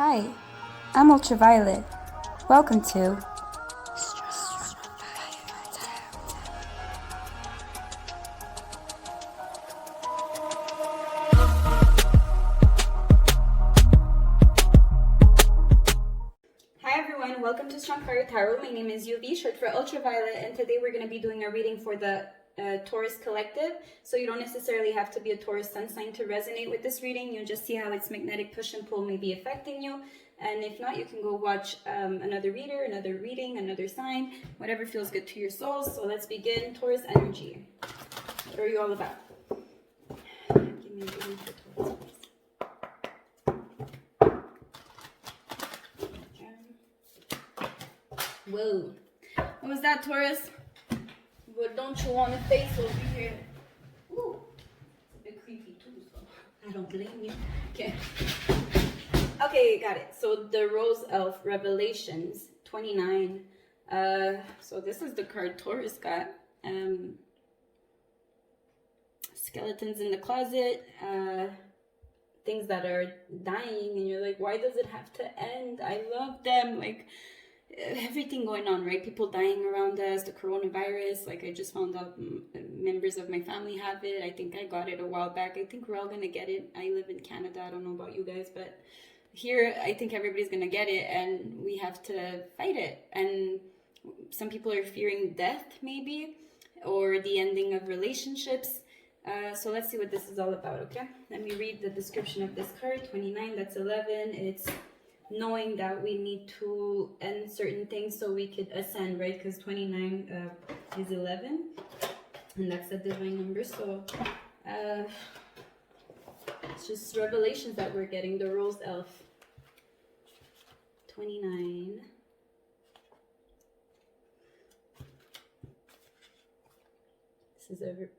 Hi, I'm Ultraviolet. Welcome to Hi everyone, welcome to Strong Fire Tarot. My name is UV, short for Ultraviolet, and today we're going to be doing a reading for the Taurus collective. So you don't necessarily have to be a Taurus sun sign to resonate with this reading. You'll just see how its magnetic push and pull may be affecting you. And if not, you can go watch another reader, another reading, another sign, whatever feels good to your souls. So let's begin. Taurus energy. What are you all about? Give me a reading for Taurus, please. Whoa. What was that, Taurus? What don't you want to face over here? Ooh. It's a bit creepy too, so I don't blame you. Okay. Okay, got it. So the Rose Elf Revelations 29. So this is the card Taurus got. Skeletons in the closet. Things that are dying, and you're like, why does it have to end? I love them. Like, everything going on, right? People dying around us, the coronavirus. Like, I just found out members of my family have it. I think I got it a while back. I think we're all gonna get it. I live in Canada. I don't know about you guys, but here I think everybody's gonna get it, and we have to fight it. And some people are fearing death, maybe, or the ending of relationships. So let's see what this is all about, okay? Let me read the description of this card. 29, that's 11. It's knowing that we need to end certain things so we could ascend, right? Because 29 is 11, and that's the divine number. So it's just revelations that we're getting. The Rose Elf. 29. This is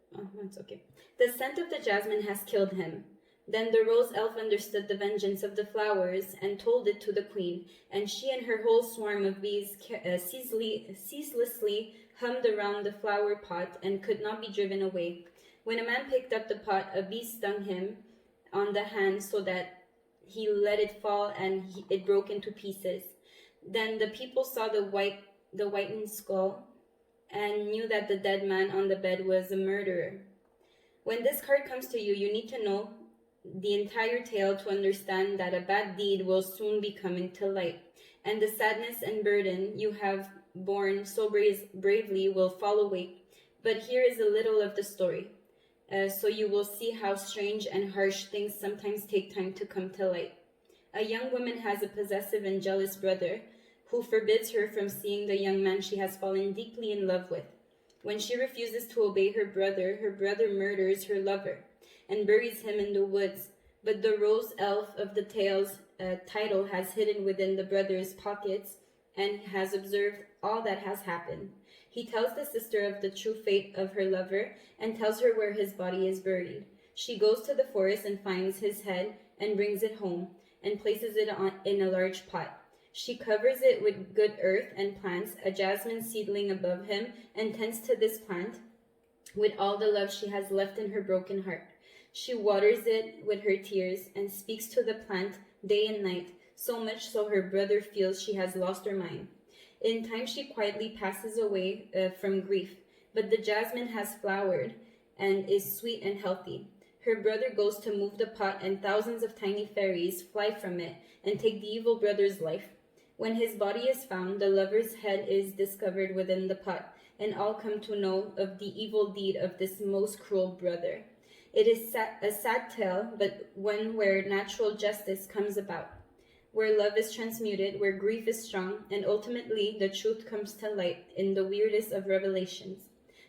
it's okay. The scent of the jasmine has killed him. Then the Rose Elf understood the vengeance of the flowers and told it to the queen, and she and her whole swarm of bees ceaselessly hummed around the flower pot and could not be driven away. When a man picked up the pot, a bee stung him on the hand so that he let it fall, and it broke into pieces. Then the people saw the whitened skull and knew that the dead man on the bed was a murderer. When this card comes to you, you need to know the entire tale to understand that a bad deed will soon be coming to light, and the sadness and burden you have borne so bravely will fall away. But here is a little of the story, so you will see how strange and harsh things sometimes take time to come to light. A young woman has a possessive and jealous brother who forbids her from seeing the young man she has fallen deeply in love with. When she refuses to obey her brother murders her lover and buries him in the woods. But the Rose Elf of the tale's title has hidden within the brother's pockets and has observed all that has happened. He tells the sister of the true fate of her lover and tells her where his body is buried. She goes to the forest and finds his head and brings it home and places it in a large pot. She covers it with good earth and plants a jasmine seedling above him and tends to this plant with all the love she has left in her broken heart. She waters it with her tears and speaks to the plant day and night, so much so her brother feels she has lost her mind. In time she quietly passes away from grief, but the jasmine has flowered and is sweet and healthy. Her brother goes to move the pot, and thousands of tiny fairies fly from it and take the evil brother's life. When his body is found, the lover's head is discovered within the pot, and all come to know of the evil deed of this most cruel brother. It is a sad tale, but one where natural justice comes about, where love is transmuted, where grief is strong, and ultimately the truth comes to light in the weirdest of revelations.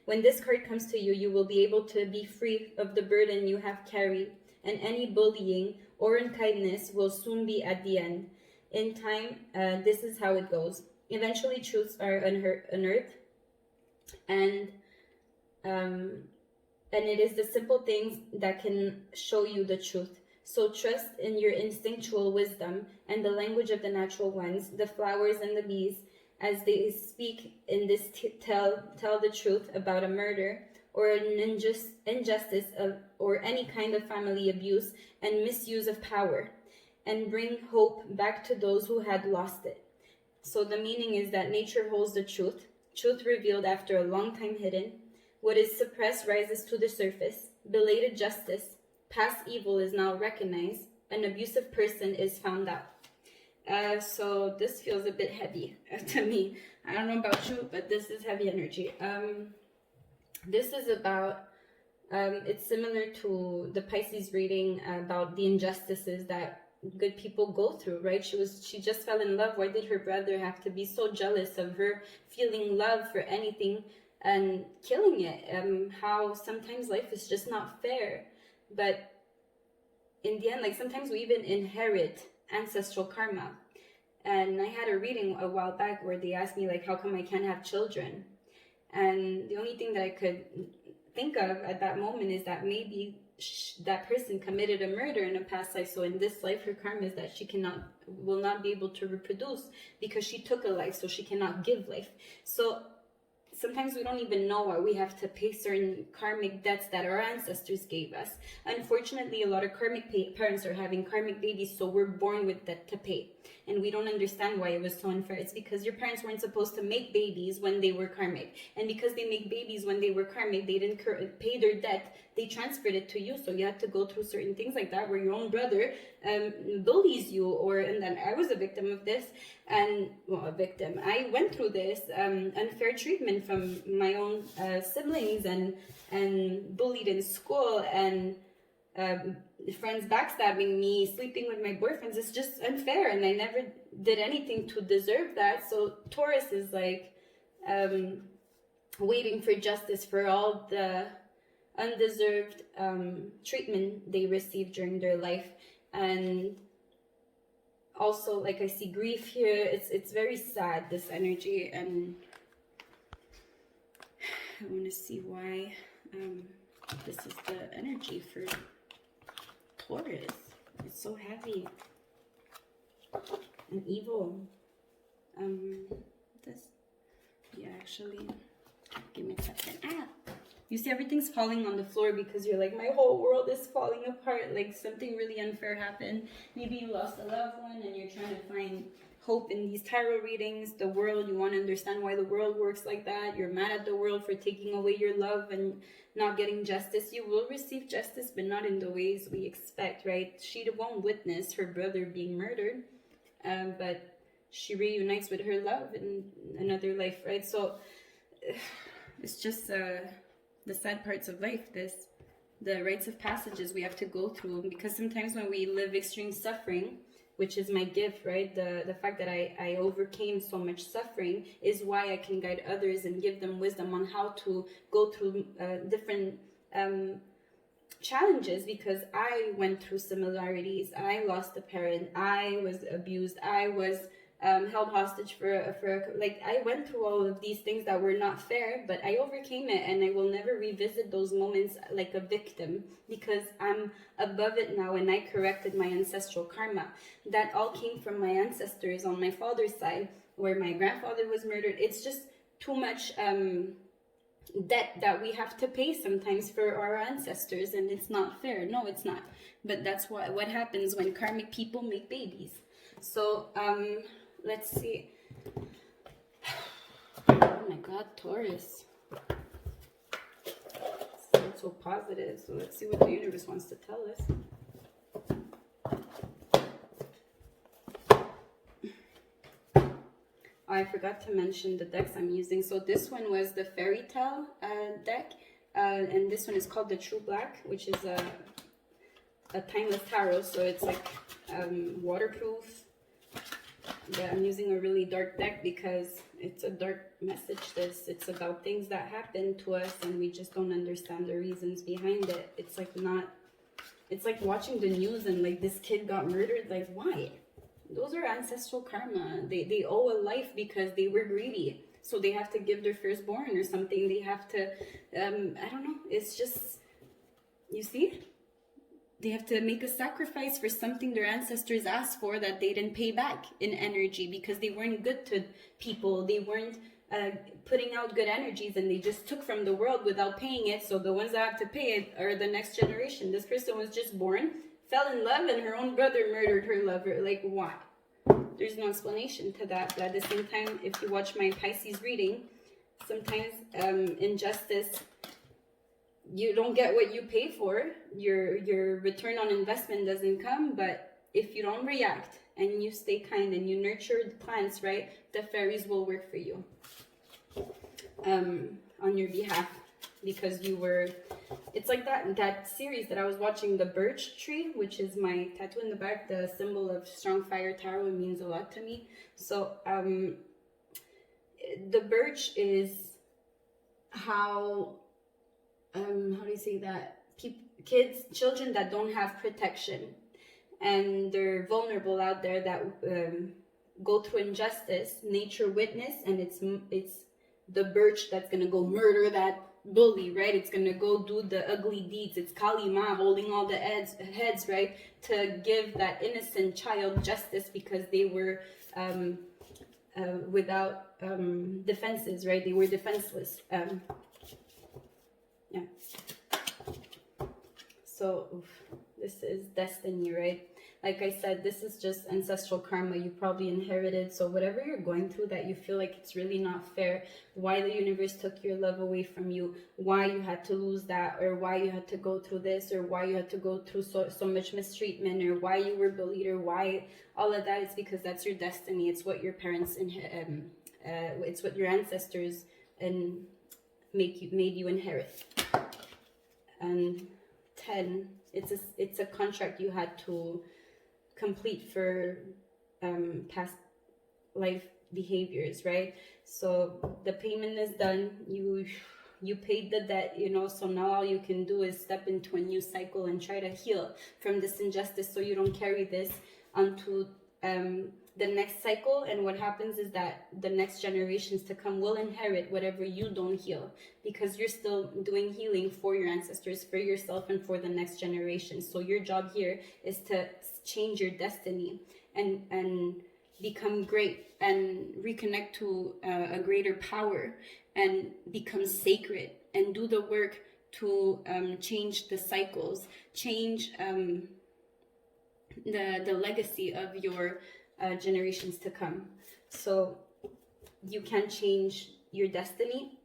When this card comes to you, you will be able to be free of the burden you have carried, and any bullying or unkindness will soon be at the end. In time, this is how it goes. Eventually, truths are unearthed, and it is the simple things that can show you the truth. So trust in your instinctual wisdom and the language of the natural ones, the flowers and the bees, as they speak in this tell the truth about a murder or an injustice or any kind of family abuse and misuse of power. and bring hope back to those who had lost it. So the meaning is that nature holds the truth revealed after a long time hidden. What is suppressed rises to the surface. Belated justice, past evil is now recognized. An abusive person is found out. So this feels a bit heavy to me. I don't know about you, but this is heavy energy. This is about, it's similar to the Pisces reading about the injustices that good people go through, right? She just fell in love. Why did her brother have to be so jealous of her feeling love for anything and killing it? How sometimes life is just not fair. But in the end, like sometimes we even inherit ancestral karma. And I had a reading a while back where they asked me, like, how come I can't have children? And the only thing that I could think of at that moment is that maybe that person committed a murder in a past life. So in this life, her karma is that she will not be able to reproduce because she took a life, so she cannot give life. So sometimes we don't even know why we have to pay certain karmic debts that our ancestors gave us. Unfortunately, a lot of karmic parents are having karmic babies, so we're born with debt to pay. And we don't understand why it was so unfair. It's because your parents weren't supposed to make babies when they were karmic. And because they make babies when they were karmic, they didn't pay their debt. They transferred it to you. So you had to go through certain things like that where your own brother bullies you. And then I was a victim of this. I went through this unfair treatment from my own siblings and bullied in school and friends backstabbing me, sleeping with my boyfriends. It's just unfair, and I never did anything to deserve that. So Taurus is like waiting for justice for all the undeserved treatment they received during their life. And also, like, I see grief here. It's very sad, this energy, and I want to see why this is the energy for Taurus. It's so heavy and evil. Actually, give me a second. You see, everything's falling on the floor because you're like, my whole world is falling apart. Like something really unfair happened. Maybe you lost a loved one and you're trying to find hope in these tarot readings. The world, you want to understand why the world works like that. You're mad at the world for taking away your love and not getting justice. You will receive justice, but not in the ways we expect, right? She won't witness her brother being murdered, but she reunites with her love in another life, right? So it's just the sad parts of life, the rites of passages we have to go through, because sometimes when we live extreme suffering, which is my gift, right? The fact that I overcame so much suffering is why I can guide others and give them wisdom on how to go through different challenges, because I went through similarities. I lost a parent. I was abused. I was held hostage like, I went through all of these things that were not fair, but I overcame it, and I will never revisit those moments like a victim, because I'm above it now, and I corrected my ancestral karma. That all came from my ancestors on my father's side, where my grandfather was murdered. It's just too much debt that we have to pay sometimes for our ancestors, and it's not fair. No, it's not. But that's what happens when karmic people make babies. So let's see. Oh my God, Taurus. Sounds so positive. So let's see what the universe wants to tell us. I forgot to mention the decks I'm using. So this one was the Fairy Tale deck, and this one is called the True Black, which is a timeless tarot. So it's like waterproof. But I'm using a really dark deck because it's a dark message. It's about things that happen to us, and we just don't understand the reasons behind it. It's like watching the news and like this kid got murdered. Like, why? Those are ancestral karma. They owe a life because they were greedy. So they have to give their firstborn or something. They have to, I don't know. It's just, you see? They have to make a sacrifice for something their ancestors asked for that they didn't pay back in energy, because they weren't good to people. They weren't putting out good energies, and they just took from the world without paying it. So the ones that have to pay it are the next generation. This person was just born, fell in love and her own brother murdered her lover. Like, why? There's no explanation to that. But at the same time, if you watch my Pisces reading, sometimes injustice, you don't get what you pay for. Your return on investment doesn't come. But if you don't react and you stay kind and you nurture the plants, right, the fairies will work for you on your behalf, because you were, it's like that series that I was watching, the birch tree, which is my tattoo in the back, the symbol of strong fire tarot. It means a lot to me. So the birch is how do you say that, children that don't have protection and they're vulnerable out there, that go through injustice, nature witness, and it's the birch that's gonna go murder that bully, right? It's gonna go do the ugly deeds. It's Kali Ma holding all the heads, right, to give that innocent child justice because they were without defenses, right? They were defenseless. Yeah. So this is destiny, right? Like I said, this is just ancestral karma you probably inherited. So whatever you're going through that you feel like it's really not fair, why the universe took your love away from you, why you had to lose that, or why you had to go through this, or why you had to go through so much mistreatment, or why you were bullied, or why all of that, is because that's your destiny. It's what your parents it's what your ancestors made you inherit. And 10, it's a contract you had to complete for past life behaviors, right? So the payment is done. You paid the debt, you know, so now all you can do is step into a new cycle and try to heal from this injustice, so you don't carry this onto the next cycle. And what happens is that the next generations to come will inherit whatever you don't heal, because you're still doing healing for your ancestors, for yourself, and for the next generation. So your job here is to change your destiny and become great and reconnect to a greater power and become sacred and do the work to change the cycles, change the legacy of your generations to come. So you can change your destiny,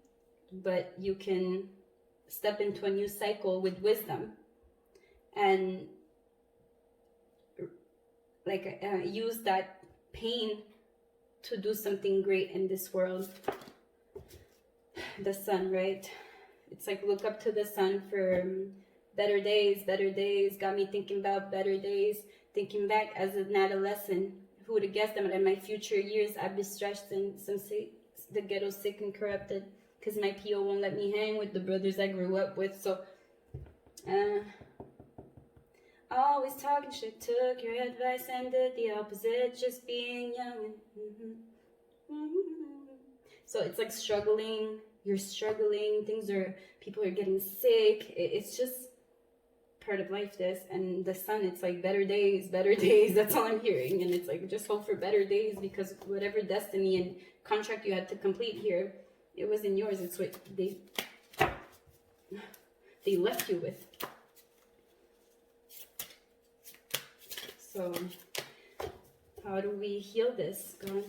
but you can step into a new cycle with wisdom and use that pain to do something great in this world. The sun, right? It's like, look up to the sun for better days. Got me thinking about better days, thinking back as an adolescent. Who would have guessed that in my future years I'd be stressed and the ghetto, sick and corrupted, because my PO won't let me hang with the brothers I grew up with. So always talking shit, took your advice and did the opposite, just being young. So it's like struggling, you're struggling, people are getting sick. It's just part of life, this. And the sun, it's like better days, that's all I'm hearing. And it's like, just hope for better days, because whatever destiny and contract you had to complete here, it wasn't yours. It's what they left you with. So how do we heal this? I don't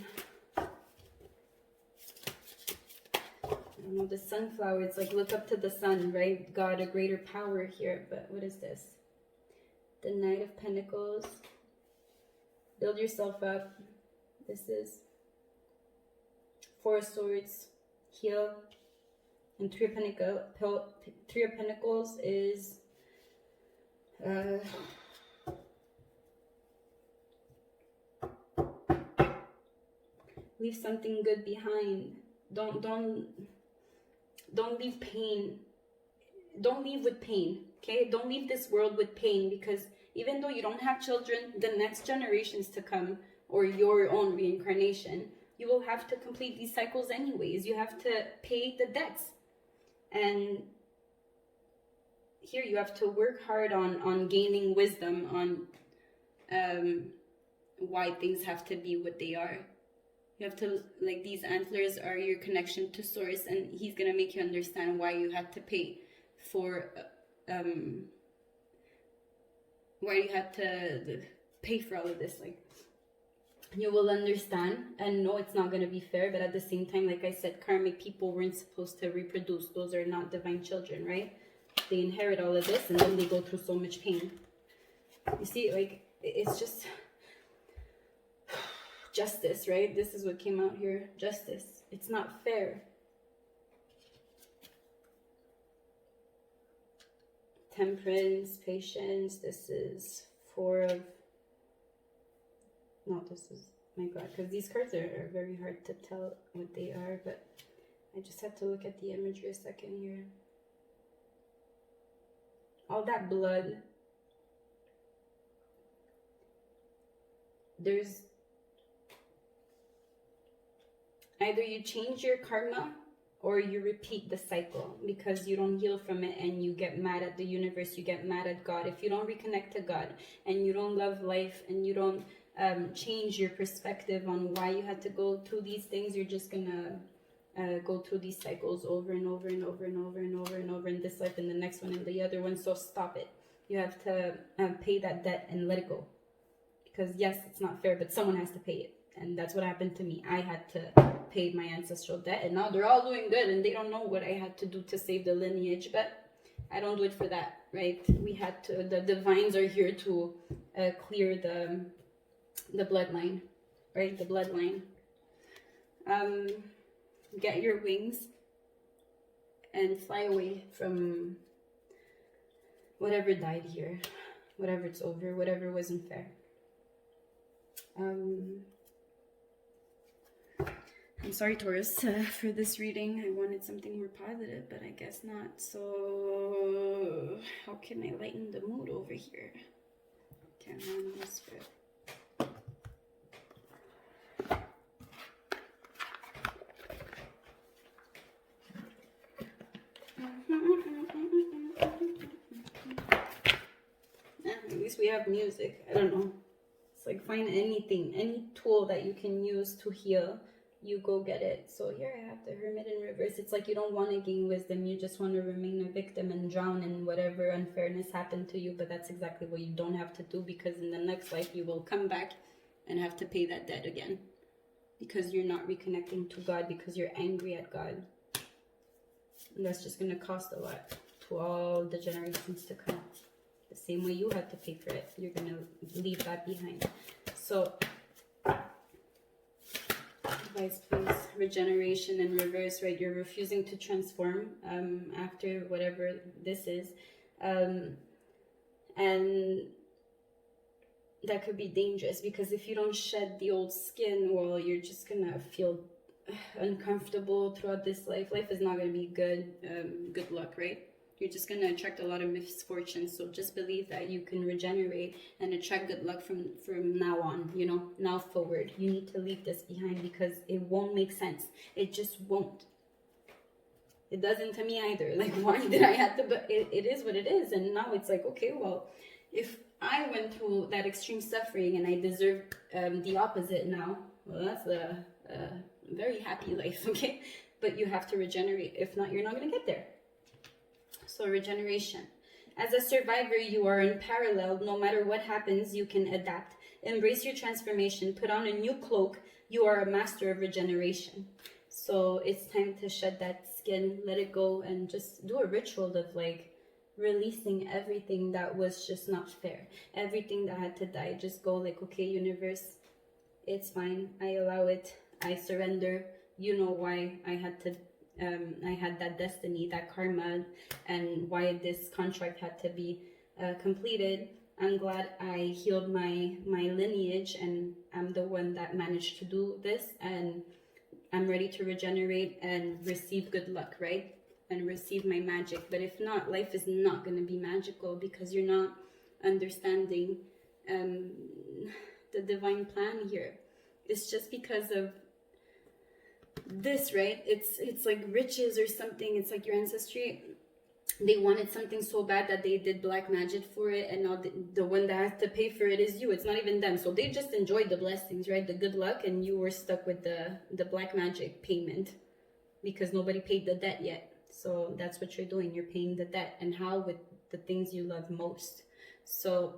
know, the sunflower, it's like, look up to the sun, right? God, a greater power here. But what is this? The Knight of Pentacles. Build yourself up. This is Four of Swords, heal. And Three of Pentacles is leave something good behind. Don't leave pain. Don't leave with pain, okay? Don't leave this world with pain, because even though you don't have children, the next generations to come, or your own reincarnation, you will have to complete these cycles anyways. You have to pay the debts. And here you have to work hard on gaining wisdom on why things have to be what they are. You have to, like, these antlers are your connection to source, and he's going to make you understand why you had to pay for why you had to pay for all of this. Like, you will understand and know it's not going to be fair, but at the same time, like I said, karmic people weren't supposed to reproduce. Those are not divine children, right? They inherit all of this and then they go through so much pain. You see, like, it's just justice, right? This is what came out here. Justice. It's not fair. Temperance, patience. This is 4 of... No, this is... My God, because these cards are very hard to tell what they are, but I just have to look at the imagery a second here. All that blood. There's... Either you change your karma or you repeat the cycle because you don't heal from it and you get mad at the universe, you get mad at God. If you don't reconnect to God and you don't love life and you don't change your perspective on why you had to go through these things, you're just gonna go through these cycles over and over and over and over and over and over in this life and the next one and the other one. So stop it. You have to pay that debt and let it go. Because yes, it's not fair, but someone has to pay it. And that's what happened to me. I had to pay my ancestral debt, and now they're all doing good, and they don't know what I had to do to save the lineage, but I don't do it for that, right? We had to, the divines are here to clear the bloodline, right? The bloodline. Get your wings and fly away from whatever died here, whatever it's over, whatever wasn't fair. I'm sorry, Taurus, for this reading. I wanted something more positive, but I guess not. So, how can I lighten the mood over here? Can I this bit? At least we have music. I don't know. It's like, find anything, any tool that you can use to heal. You go get it. So here I have the Hermit in reverse. It's like you don't want to gain wisdom. You just want to remain a victim and drown in whatever unfairness happened to you. But that's exactly what you don't have to do, because in the next life you will come back and have to pay that debt again. Because you're not reconnecting to God, because you're angry at God. And that's just going to cost a lot to all the generations to come. The same way you had to pay for it. You're going to leave that behind. So... Advice, please. Regeneration in reverse, right? You're refusing to transform after whatever this is. And that could be dangerous, because if you don't shed the old skin, well, you're just going to feel uncomfortable throughout this life. Life is not going to be good. Good luck, right? You're just going to attract a lot of misfortune. So just believe that you can regenerate and attract good luck from now on, you know, now forward. You need to leave this behind, because it won't make sense. It just won't. It doesn't to me either. Like, why did I have to? But it is what it is. And now it's like, okay, well, if I went through that extreme suffering and I deserve the opposite now, well, that's a very happy life, okay? But you have to regenerate. If not, you're not going to get there. So regeneration. As a survivor, you are in parallel. No matter what happens, you can adapt. Embrace your transformation. Put on a new cloak. You are a master of regeneration. So it's time to shed that skin, let it go, and just do a ritual of like releasing everything that was just not fair. Everything that had to die. Just go like, okay, universe, it's fine. I allow it. I surrender. You know why I had to I had that destiny, that karma, and why this contract had to be completed. I'm glad I healed my lineage, and I'm the one that managed to do this, and I'm ready to regenerate and receive good luck, right? And receive my magic. But if not, life is not going to be magical, because you're not understanding the divine plan here. It's just because of this, right? It's like riches or something. It's like your ancestry, they wanted something so bad that they did black magic for it, and now the one that has to pay for it is you. It's not even them. So they just enjoyed the blessings, right? The good luck, and you were stuck with the black magic payment, because nobody paid the debt yet. So that's what you're doing. You're paying the debt. And how? With the things you love most. So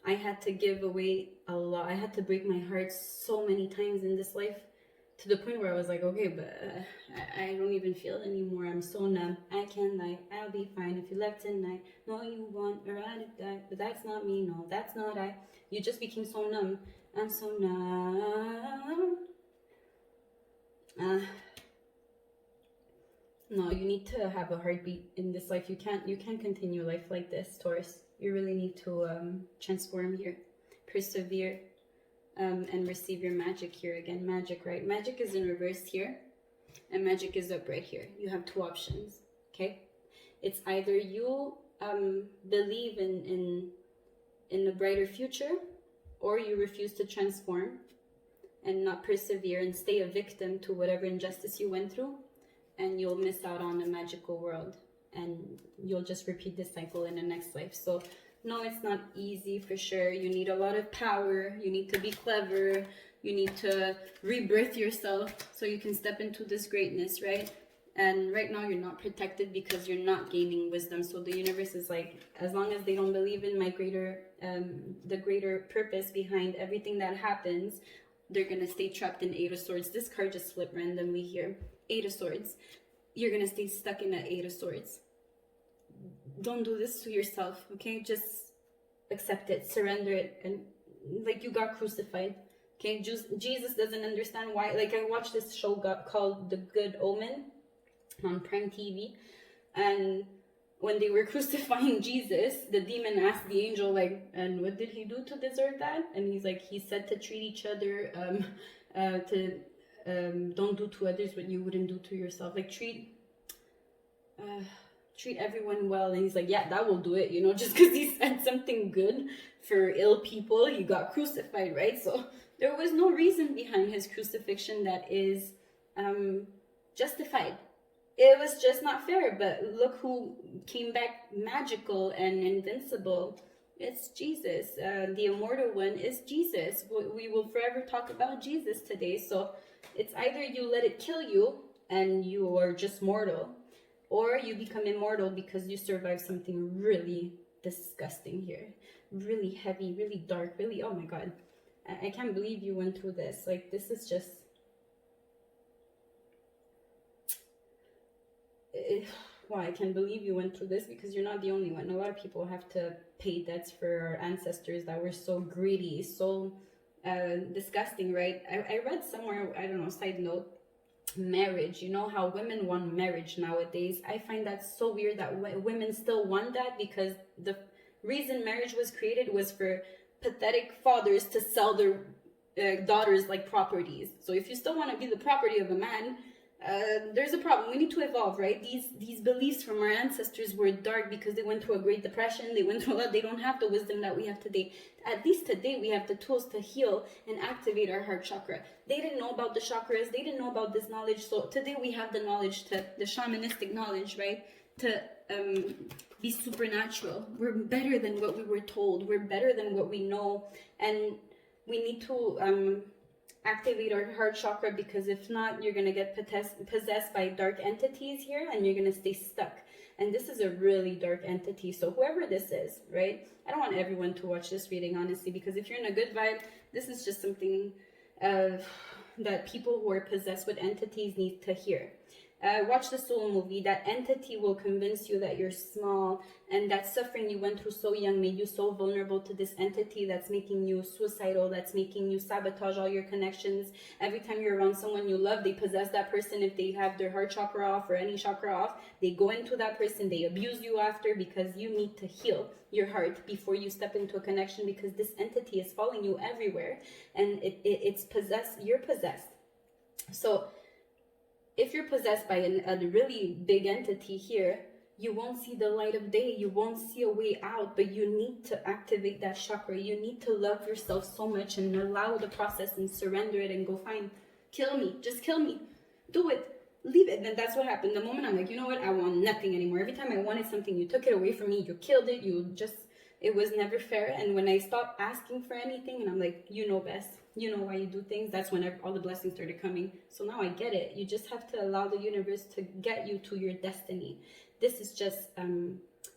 I had to give away a lot. I had to break my heart so many times in this life, to the point where I was like, okay, but I don't even feel it anymore. I'm so numb. I can't lie. I'll be fine if you left tonight. No, you won't, or I'd die. But that's not me. No, that's not I. You just became so numb. I'm so numb. No, you need to have a heartbeat in this life. You can't continue life like this, Taurus. You really need to transform here, persevere, and receive your magic here again. Magic, right? Magic is in reverse here, and magic is upright here. You have two options, okay? It's either you believe in a brighter future, or you refuse to transform and not persevere and stay a victim to whatever injustice you went through, and you'll miss out on a magical world, and you'll just repeat this cycle in the next life. So no, it's not easy for sure. You need a lot of power. You need to be clever. You need to rebirth yourself so you can step into this greatness, right? And right now you're not protected because you're not gaining wisdom. So the universe is like, as long as they don't believe in my greater, the greater purpose behind everything that happens, they're going to stay trapped in Eight of Swords. This card just flipped randomly here. Eight of Swords. You're going to stay stuck in that Eight of Swords. Don't do this to yourself, okay? Just accept it, surrender it, and like, you got crucified, okay? Jesus doesn't understand why. Like, I watched this show called The Good Omen on Prime TV, and when they were crucifying Jesus, the demon asked the angel, like, and what did he do to deserve that? And he's like, he said to treat each other, don't do to others what you wouldn't do to yourself. Like, treat everyone well. And he's like, yeah, that will do it, you know, just because he said something good for ill people, he got crucified, right? So there was no reason behind his crucifixion that is justified. It was just not fair. But look who came back magical and invincible. It's Jesus. The immortal one is Jesus. We will forever talk about Jesus today. So it's either you let it kill you and you are just mortal, or you become immortal because you survive something really disgusting here. Really heavy, really dark, really, oh my God. I can't believe you went through this. Like, this is just... Wow, I can't believe you went through this, because you're not the only one. A lot of people have to pay debts for our ancestors that were so greedy, so disgusting, right? I read somewhere, I don't know, side note, marriage, you know how women want marriage nowadays. I find that so weird that women still want that, because the reason marriage was created was for pathetic fathers to sell their daughters like properties. So if you still want to be the property of a man, there's a problem. We need to evolve, right? These beliefs from our ancestors were dark because they went through a Great Depression. They went through a lot. They don't have the wisdom that we have today. At least today we have the tools to heal and activate our heart chakra. They didn't know about the chakras. They didn't know about this knowledge. So today we have the knowledge, the shamanistic knowledge, right? To be supernatural. We're better than what we were told. We're better than what we know. And we need to activate our heart chakra, because if not, you're going to get possessed by dark entities here, and you're going to stay stuck. And this is a really dark entity. So whoever this is, right? I don't want everyone to watch this reading, honestly, because if you're in a good vibe, this is just something that people who are possessed with entities need to hear. Watch the Soul movie. That entity will convince you that you're small, and that suffering you went through so young made you so vulnerable to this entity that's making you suicidal, that's making you sabotage all your connections. Every time you're around someone you love, they possess that person. If they have their heart chakra off or any chakra off, they go into that person, they abuse you after, because you need to heal your heart before you step into a connection, because this entity is following you everywhere, and it's possessed. You're possessed. So if you're possessed by a really big entity here, you won't see the light of day. You won't see a way out, but you need to activate that chakra. You need to love yourself so much and allow the process and surrender it and go, fine, kill me, just kill me. Do it, leave it. And that's what happened. The moment I'm like, you know what, I want nothing anymore. Every time I wanted something, you took it away from me, you killed it, it was never fair. And when I stopped asking for anything, and I'm like, you know best, you know why you do things, that's when all the blessings started coming. So now I get it. You just have to allow the universe to get you to your destiny. This is just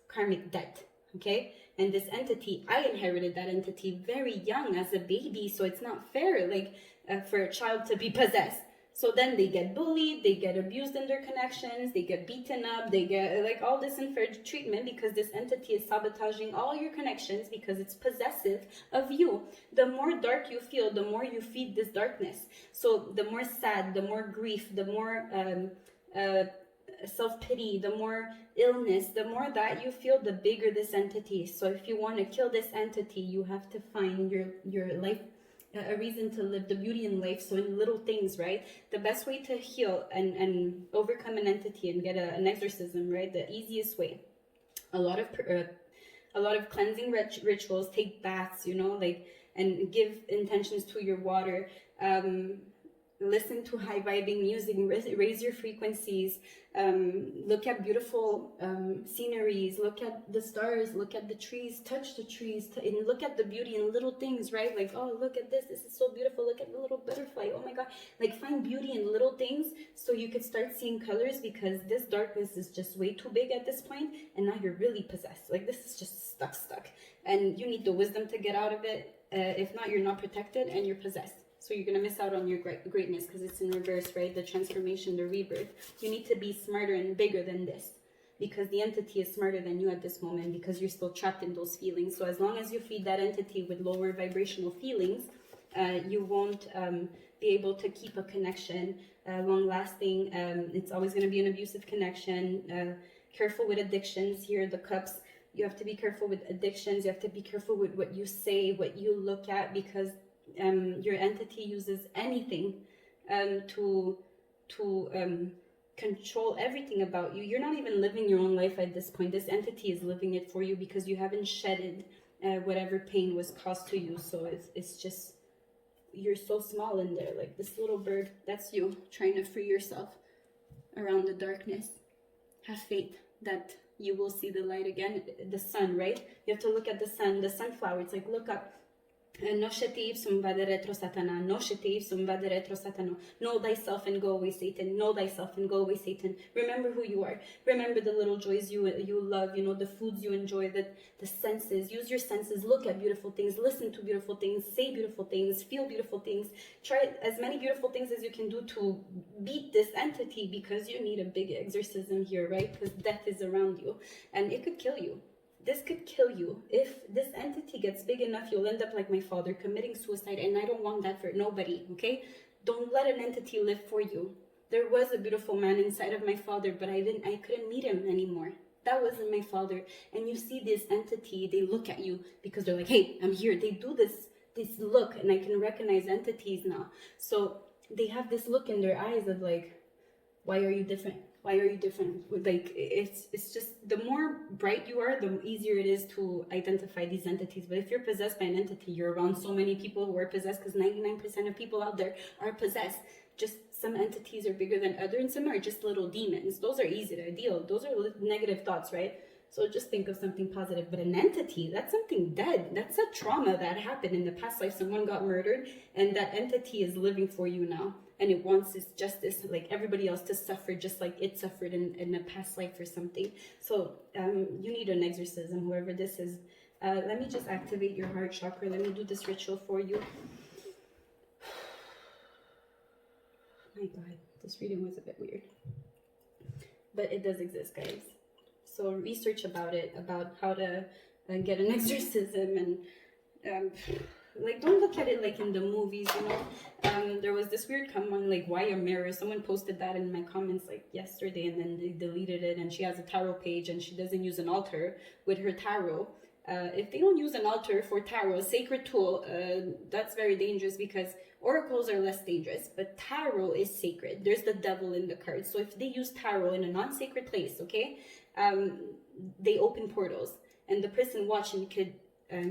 karmic debt, okay? And this entity, I inherited that entity very young as a baby, so it's not fair, like, for a child to be possessed. So then they get bullied, they get abused in their connections, they get beaten up, they get like all this unfair treatment because this entity is sabotaging all your connections because it's possessive of you. The more dark you feel, the more you feed this darkness. So the more sad, the more grief, the more self-pity, the more illness, the more that you feel, the bigger this entity is. So if you want to kill this entity, you have to find your life, a reason to live, the beauty in life. So in little things, right? The best way to heal and overcome an entity and get an exorcism, right? The easiest way. A lot of cleansing rituals, take baths, you know, like, and give intentions to your water. Listen to high vibing music, raise your frequencies, look at beautiful sceneries, look at the stars, look at the trees, touch the trees, and look at the beauty in little things, right? Like, oh, look at this is so beautiful, look at the little butterfly, oh my god. Like, find beauty in little things so you could start seeing colors, because this darkness is just way too big at this point, and now you're really possessed. Like, this is just stuck, and you need the wisdom to get out of it. If not, you're not protected and you're possessed. So you're going to miss out on your greatness because it's in reverse, right? The transformation, the rebirth. You need to be smarter and bigger than this, because the entity is smarter than you at this moment, because you're still trapped in those feelings. So as long as you feed that entity with lower vibrational feelings, you won't be able to keep a connection long lasting. It's always going to be an abusive connection. Careful with addictions. Here are the cups. You have to be careful with addictions. You have to be careful with what you say, what you look at, because your entity uses anything to control everything about you. You're not even living your own life at this point. This entity is living it for you because you haven't shedded whatever pain was caused to you. So it's just, you're so small in there, like this little bird. That's you trying to free yourself around the darkness. Have faith that you will see the light again. The sun, right? You have to look at the sun, the sunflower. It's like, look up. Know thyself and go away, Satan. Know thyself and go away, Satan. Remember who you are. Remember the little joys you love, you know, the foods you enjoy, the senses. Use your senses. Look at beautiful things. Listen to beautiful things. Say beautiful things. Feel beautiful things. Try as many beautiful things as you can do to beat this entity, because you need a big exorcism here, right? Because death is around you and it could kill you. This could kill you. If this entity gets big enough, you'll end up like my father, committing suicide, and I don't want that for nobody, okay? Don't let an entity live for you. There was a beautiful man inside of my father, but I couldn't meet him anymore. That wasn't my father. And you see this entity, they look at you because they're like, hey, I'm here. They do this look, and I can recognize entities now. So they have this look in their eyes of like, why are you different? Why are you different? Like, it's just, the more bright you are, the easier it is to identify these entities. But if you're possessed by an entity, you're around so many people who are possessed, because 99% of people out there are possessed. Just some entities are bigger than others, and some are just little demons. Those are easy to deal. Those are negative thoughts, right? So just think of something positive. But an entity, that's something dead. That's a trauma that happened in the past life. Someone got murdered, and that entity is living for you now. And it wants its justice, like everybody else, to suffer just like it suffered in a past life or something. So you need an exorcism, whoever this is. Let me just activate your heart chakra. Let me do this ritual for you. My God, this reading was a bit weird. But it does exist, guys. So research about it, about how to get an exorcism, and like, don't look at it like in the movies, you know. There was this weird comment, like, why a mirror? Someone posted that in my comments like yesterday, and then they deleted it. And she has a tarot page, and she doesn't use an altar with her tarot. If they don't use an altar for tarot, a sacred tool, that's very dangerous, because oracles are less dangerous, but tarot is sacred. There's the devil in the cards. So if they use tarot in a non-sacred place, okay, they open portals, and the person watching could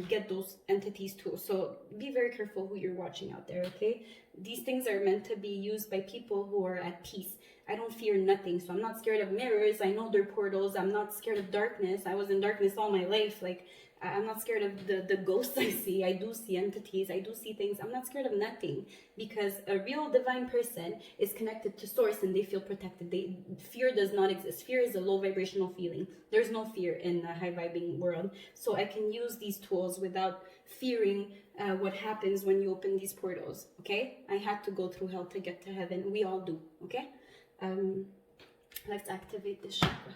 get those entities too. So be very careful who you're watching out there, okay? These things are meant to be used by people who are at peace. I don't fear nothing, so I'm not scared of mirrors. I know they're portals. I'm not scared of darkness. I was in darkness all my life. Like, I'm not scared of the ghosts I see. I do see entities. I do see things. I'm not scared of nothing, because a real divine person is connected to source and they feel protected. Fear does not exist. Fear is a low vibrational feeling. There's no fear in the high vibing world. So I can use these tools without fearing what happens when you open these portals. Okay, I had to go through hell to get to heaven. We all do. Okay, let's activate this chakra.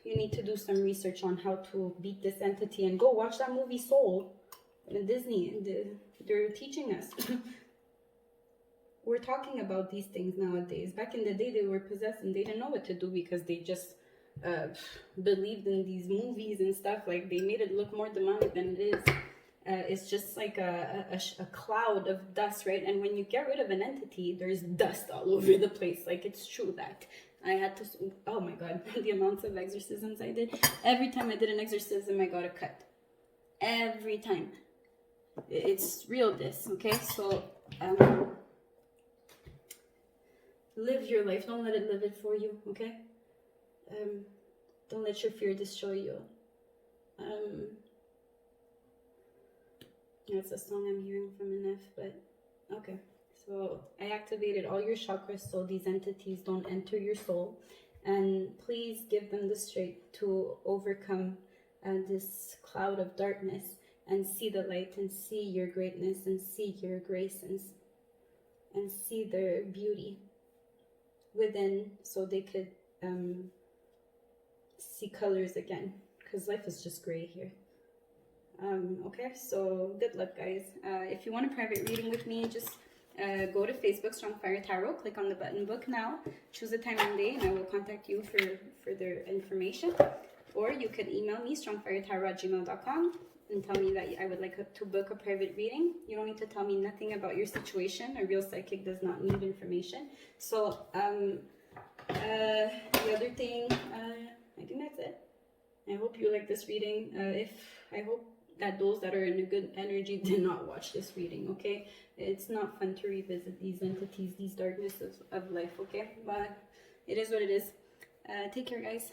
You need to do some research on how to beat this entity, and go watch that movie Soul in Disney. They're teaching us. We're talking about these things nowadays. Back in the day, they were possessed and they didn't know what to do, because they just believed in these movies and stuff. Like, they made it look more demonic than it is. It's just like a cloud of dust, right? And when you get rid of an entity, there's dust all over the place. Like, it's true that I had to, oh my God, the amounts of exorcisms I did. Every time I did an exorcism, I got a cut. Every time. It's real, this, okay? So, live your life. Don't let it live it for you, okay? Don't let your fear destroy you. That's a song I'm hearing from an F, but okay. So I activated all your chakras so these entities don't enter your soul. And please give them the strength to overcome this cloud of darkness and see the light and see your greatness and see your grace and see their beauty within, so they could see colors again, because life is just gray here. Okay, so good luck, guys. If you want a private reading with me, just go to Facebook, Strong Fire Tarot, click on the button book now, choose a time and day, and I will contact you for further information. Or you could email me, strongfiretarot@gmail.com, and tell me that I would like to book a private reading. You don't need to tell me nothing about your situation. A real psychic does not need information. So, the other thing, I think that's it. I hope you like this reading. I hope that those that are in a good energy did not watch this reading, okay? It's not fun to revisit these entities, these darknesses of life, okay? But it is what it is. Take care, guys.